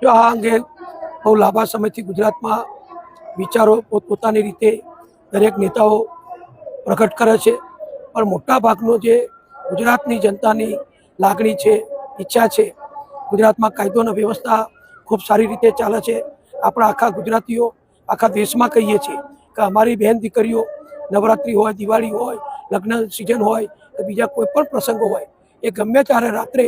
જો આ અંગે બહુ લાંબા સમયથી ગુજરાતમાં વિચારો પોતપોતાની રીતે દરેક નેતાઓ પ્રગટ કરે છે, પણ મોટાભાગનો જે ગુજરાતની જનતાની લાગણી છે, ઈચ્છા છે, ગુજરાતમાં કાયદો અને વ્યવસ્થા ખૂબ સારી રીતે ચાલે છે. આપણા આખા ગુજરાતીઓ આખા દેશમાં કહીએ છીએ કે અમારી બહેન દીકરીઓ નવરાત્રિ હોય, દિવાળી હોય, લગ્ન સિઝન હોય કે બીજા કોઈ પણ પ્રસંગો હોય, એ ગમે ત્યારે રાત્રે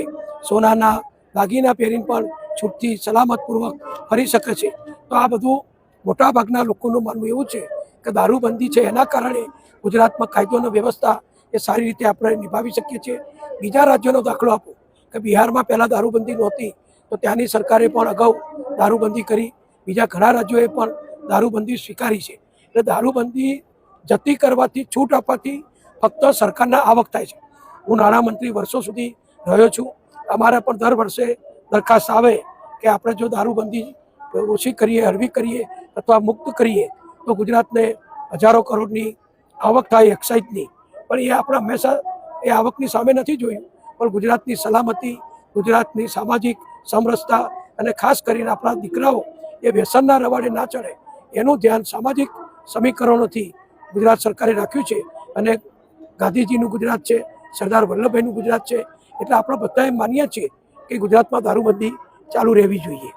સોનાના દાગીના પહેરીને પણ છૂટથી સલામતપૂર્વક ફરી શકે છે. તો આ બધું મોટાભાગના લોકોનું માનવું એવું છે કે દારૂબંધી છે એના કારણે ગુજરાતમાં કાયદો અને વ્યવસ્થા એ સારી રીતે આપણે નિભાવી શકીએ છીએ. બીજા રાજ્યોનો દાખલો આપો કે બિહારમાં પહેલાં દારૂબંધી નહોતી, તો ત્યાંની સરકારે પણ અગાઉ દારૂબંધી કરી. બીજા ઘણા રાજ્યોએ પણ દારૂબંધી સ્વીકારી છે. એટલે દારૂબંધી જતી કરવાથી, છૂટ આપવાથી ફક્ત સરકારના આવક થાય છે. હું નાણામંત્રી વર્ષો સુધી રહ્યો છું. અમારે પણ દર વર્ષે દરખાસ્ત આવે કે આપણે જો દારૂબંધી ઓછી કરીએ, હળવી કરીએ અથવા મુક્ત કરીએ તો ગુજરાતને હજારો કરોડની આવક થાય એક્સાઇઝની. પણ એ આપણે હંમેશા એ આવકની સામે નથી જોયું, પણ ગુજરાતની સલામતી, ગુજરાતની સામાજિક સમરસતા અને ખાસ કરીને આપણા દીકરાઓ એ વ્યસનના રવાડે ના ચડે એનું ધ્યાન સામાજિક સમીકરણોથી ગુજરાત સરકારે રાખ્યું છે. અને ગાંધીજીનું ગુજરાત છે, સરદાર વલ્લભભાઈનું ગુજરાત છે, એટલે આપણે બધાએ માનીએ છીએ કે ગુજરાતમાં દારૂબંધી ચાલુ રહેવી જોઈએ.